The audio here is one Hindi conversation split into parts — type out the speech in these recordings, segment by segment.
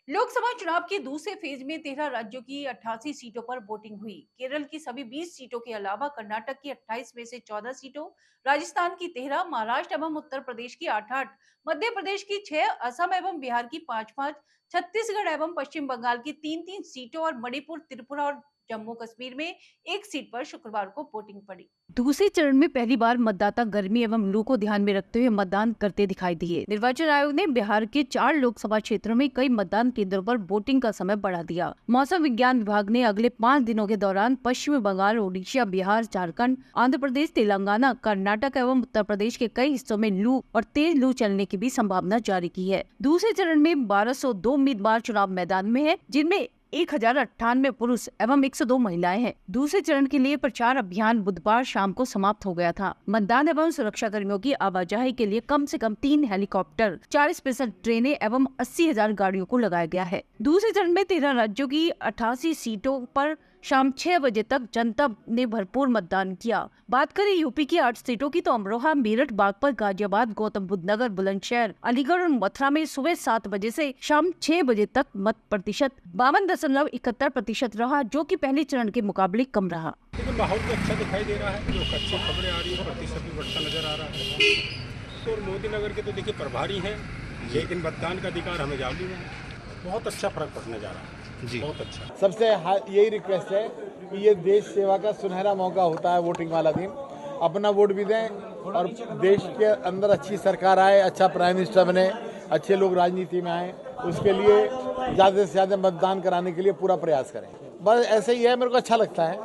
लोकसभा चुनाव के दूसरे फेज में 13 राज्यों की 88 सीटों पर वोटिंग हुई। केरल की सभी 20 सीटों के अलावा कर्नाटक की 28 में से 14 सीटों, राजस्थान की 13, महाराष्ट्र एवं उत्तर प्रदेश की 8-8, मध्य प्रदेश की 6, असम एवं बिहार की 5-5, छत्तीसगढ़ एवं पश्चिम बंगाल की 3-3 सीटों और मणिपुर, त्रिपुरा और जम्मू कश्मीर में एक सीट पर शुक्रवार को वोटिंग पड़ी। दूसरे चरण में पहली बार मतदाता गर्मी एवं लू को ध्यान में रखते हुए मतदान करते दिखाई दिए। निर्वाचन आयोग ने बिहार के 4 लोकसभा क्षेत्रों में कई मतदान केंद्रों पर वोटिंग का समय बढ़ा दिया। मौसम विज्ञान विभाग ने अगले 5 दिनों के दौरान पश्चिमी बंगाल, ओडिशा, बिहार, झारखंड, आंध्र प्रदेश, तेलंगाना, कर्नाटक एवं उत्तर प्रदेश के कई हिस्सों में लू और तेज लू चलने की भी संभावना जारी की है। दूसरे चरण में 1202 उम्मीदवार चुनाव मैदान में है, जिनमें 1098 पुरुष एवं 102 महिलाएं हैं। दूसरे चरण के लिए प्रचार अभियान बुधवार शाम को समाप्त हो गया था। मतदान एवं सुरक्षा कर्मियों की आवाजाही के लिए कम से कम 3 हेलीकॉप्टर, 4 स्पेशल ट्रेनें एवं 80,000 गाड़ियों को लगाया गया है। दूसरे चरण में 13 राज्यों की 88 सीटों पर शाम 6 बजे तक जनता ने भरपूर मतदान किया। बात करें यूपी की 8 सीटों की तो अमरोहा, मेरठ, बागपत, गाजियाबाद, गौतम बुद्ध नगर, बुलंदशहर, अलीगढ़ और मथुरा में सुबह 7 बजे से शाम 6 बजे तक मत प्रतिशत 52.71% रहा, जो कि पहले चरण के मुकाबले कम रहा। लेकिन माहौल तो अच्छा दिखाई दे रहा है, जो अच्छी खबरें आ रही है, प्रतिशत भी बढ़ता नजर आ रहा है। तो मोदी नगर के तो देखिए प्रभारी हैं, लेकिन मतदान का अधिकार हमें जाली में बहुत अच्छा फर्क पड़ने जा रहा है जी, बहुत अच्छा। सबसे यही रिक्वेस्ट है कि ये देश सेवा का सुनहरा मौका होता है वोटिंग वाला दिन, अपना वोट भी दें और देश के अंदर अच्छी सरकार आए, अच्छा प्राइम मिनिस्टर बने, अच्छे लोग राजनीति में आए, उसके लिए ज़्यादा से ज़्यादा मतदान कराने के लिए पूरा प्रयास करें। बस ऐसे ही है, मेरे को अच्छा लगता है।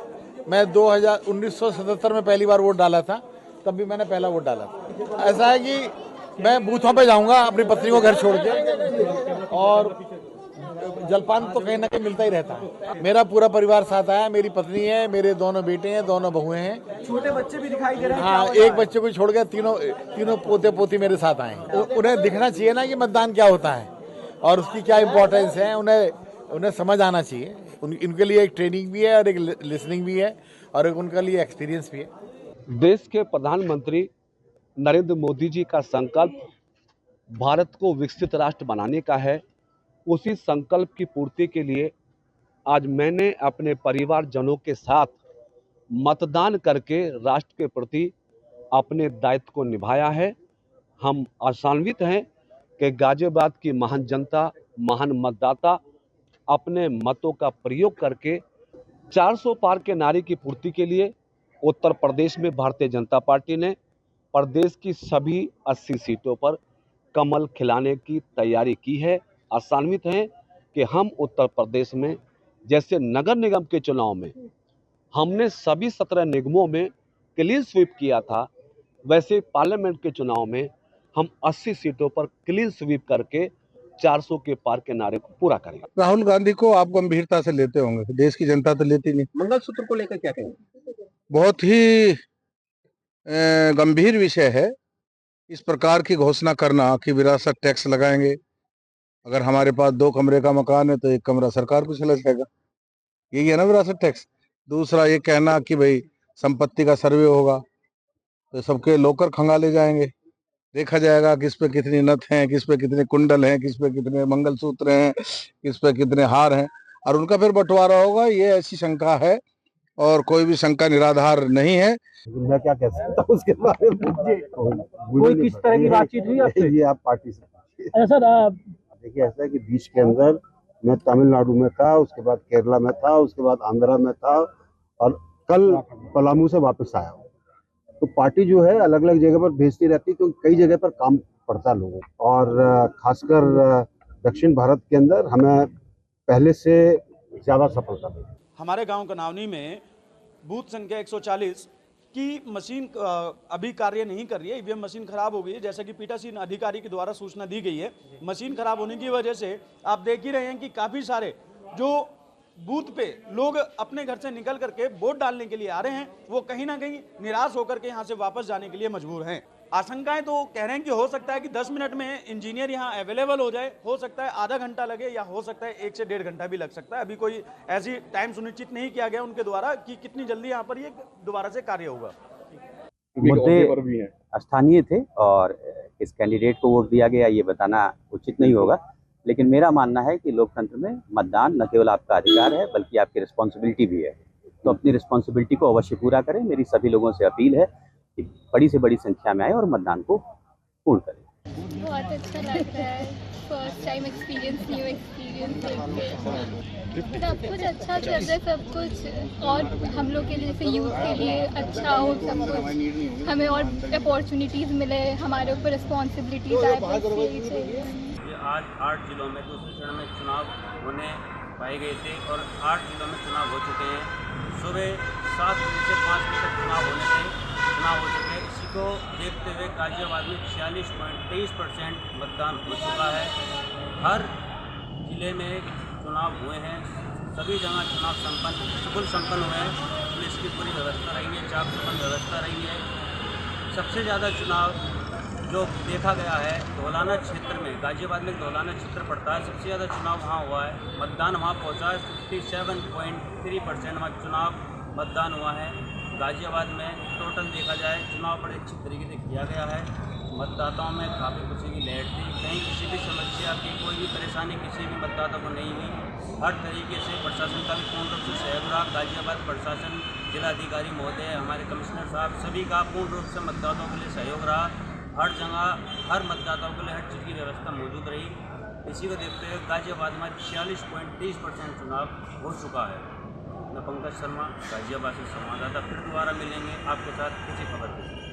मैं 1977 में पहली बार वोट डाला था, तब भी मैंने पहला वोट डाला था। ऐसा है कि मैं बूथों पे जाऊंगा अपनी पत्नी को घर छोड़ के, और जलपान तो कहीं ना कहीं मिलता ही रहता है। मेरा पूरा परिवार साथ आया, मेरी पत्नी है, मेरे दोनों बेटे हैं, दोनों बहुएं हैं, छोटे बच्चे भी दिखाई दे रहे हैं। हाँ, एक बच्चे को छोड़ के तीनों पोते पोती मेरे साथ आए हैं। उन्हें दिखना चाहिए ना कि मतदान क्या होता है और उसकी क्या इम्पोर्टेंस है, उन्हें समझ आना चाहिए। इनके लिए एक ट्रेनिंग भी है और एक लिसनिंग भी है और एक उनके लिए एक्सपीरियंस भी है। देश के प्रधानमंत्री नरेंद्र मोदी जी का संकल्प भारत को विकसित राष्ट्र बनाने का है। उसी संकल्प की पूर्ति के लिए आज मैंने अपने परिवारजनों के साथ मतदान करके राष्ट्र के प्रति अपने दायित्व को निभाया है। हम आशान्वित हैं कि गाजियाबाद की महान जनता, महान मतदाता अपने मतों का प्रयोग करके 400 पार के नारे की पूर्ति के लिए उत्तर प्रदेश में भारतीय जनता पार्टी ने प्रदेश की सभी 80 सीटों पर कमल खिलाने की तैयारी की है। आशान्वित हैं कि हम उत्तर प्रदेश में जैसे नगर निगम के चुनाव में हमने सभी 17 निगमों में क्लीन स्वीप किया था, वैसे पार्लियामेंट के चुनाव में हम 80 सीटों पर क्लीन स्वीप करके 400 के पार के नारे को पूरा करेंगे। राहुल गांधी को आप गंभीरता से लेते होंगे, देश की जनता तो लेती नहीं। मंगलसूत्र को लेकर क्या कहेंगे? बहुत ही गंभीर विषय है इस प्रकार की घोषणा करना कि विरासत टैक्स लगाएंगे। अगर हमारे पास 2 कमरे का मकान है तो 1 कमरा सरकार को चला जाएगा, यही है ना विरासत टैक्स। दूसरा ये कहना कि भाई संपत्ति का सर्वे होगा तो सबके लोकर खंगाले जाएंगे, देखा जाएगा किस पे कितनी नथ हैं, किस पे कितने कुंडल हैं, किस पे कितने मंगलसूत्र हैं, किस पे कितने हार हैं, और उनका फिर बंटवारा होगा। ये ऐसी शंका है और कोई भी शंका निराधार नहीं है। मैं क्या कह सकता हूँ उसके बारे में, कोई किस तरह की बातचीत हुई आपसे? ये आप पार्टी से ऐसा देखिए, ऐसा है कि बीच के अंदर मैं तमिलनाडु में था, उसके बाद केरला में था, उसके बाद आंध्रा में था और कल पलामू से वापस आया हूँ। तो पार्टी जो है अलग अलग जगह पर भेजती रहती है, क्योंकि कई जगह पर काम पड़ता है लोगों को, और खासकर दक्षिण भारत के अंदर हमें पहले से ज़्यादा सफलता मिली। हमारे गांव कनावनी में बूथ संख्या 140 की मशीन अभी कार्य नहीं कर रही है। ईवीएम मशीन खराब हो गई है, जैसा कि पीठासीन अधिकारी के द्वारा सूचना दी गई है। मशीन खराब होने की वजह से आप देख ही रहे हैं कि काफ़ी सारे जो बूथ पे लोग अपने घर से निकल करके वोट डालने के लिए आ रहे हैं, वो कहीं ना कहीं निराश होकर के यहाँ से वापस जाने के लिए मजबूर हैं। आशंकाएं तो कह रहे हैं कि हो सकता है कि 10 मिनट में इंजीनियर यहाँ अवेलेबल हो जाए, हो सकता है आधा घंटा लगे, या हो सकता है 1 से 1.5 घंटा भी लग सकता है। अभी कोई ऐसी टाइम सुनिश्चित नहीं किया गया उनके द्वारा कि कितनी जल्दी यहाँ पर ये दोबारा से कार्य होगा। मुद्दे स्थानीय थे और किस कैंडिडेट को वोट दिया गया ये बताना उचित नहीं होगा। लेकिन मेरा मानना है कि लोकतंत्र में मतदान न केवल आपका अधिकार है बल्कि आपकी रिस्पॉन्सिबिलिटी भी है। तो अपनी रिस्पॉन्सिबिलिटी को अवश्य पूरा करें। मेरी सभी लोगों से अपील है कि बड़ी से बड़ी संख्या में आए और मतदान को पूर्ण करें। बहुत अच्छा लग रहा है, first time experience, new experience देख सब कुछ अच्छा चल रहा है, सब कुछ और हम लोग के लिए जैसे यूथ के लिए अच्छा हो, सब कुछ हमें और अपॉर्चुनिटीज़ मिले, हमारे ऊपर रिस्पॉन्सिबिलिटीज़ आए, बस यही चाहिए। आज 8 जिलों में दूसरे चरण में चुनाव होने पाए गए थे और 8 जिलों में चुनाव हो चुके हैं। सुबह 7 बजे से 5 बजे तक चुनाव होने थे, चुनाव हो चुके हैं। इसी को देखते हुए गाजियाबाद में 46.23% मतदान हो चुका है। हर जिले में चुनाव हुए हैं, सभी जगह चुनाव सुगम संपन्न हुए हैं। पुलिस की पूरी व्यवस्था रही है, चाक चौबंद व्यवस्था रही है। सबसे ज़्यादा चुनाव जो देखा गया है धौलाना क्षेत्र में, गाजियाबाद में धौलाना क्षेत्र पड़ता है, सबसे ज़्यादा चुनाव वहाँ हुआ है। मतदान वहाँ पहुँचा है, 57.3% वहाँ चुनाव मतदान हुआ है। गाजियाबाद में टोटल देखा जाए चुनाव बड़े अच्छी तरीके से किया गया है। मतदाताओं में काफ़ी खुशी की लहर थी, कहीं किसी भी समस्या की कोई भी परेशानी किसी भी मतदाता को नहीं हुई। हर तरीके से प्रशासन का भी पूर्ण रूप से सहयोग रहा। गाजियाबाद प्रशासन, जिलाधिकारी महोदय, हमारे कमिश्नर साहब, सभी का पूर्ण रूप से मतदाताओं के लिए सहयोग रहा। हर जगह हर मतदाताओं के लिए हर चीज़ की व्यवस्था मौजूद रही। इसी को देखते हुए गाजियाबाद में 46.23% चुनाव हो चुका है। मैं पंकज शर्मा, गाजियाबाद से संवाददाता, फिर दोबारा मिलेंगे आपके साथ किसी खबर के साथ।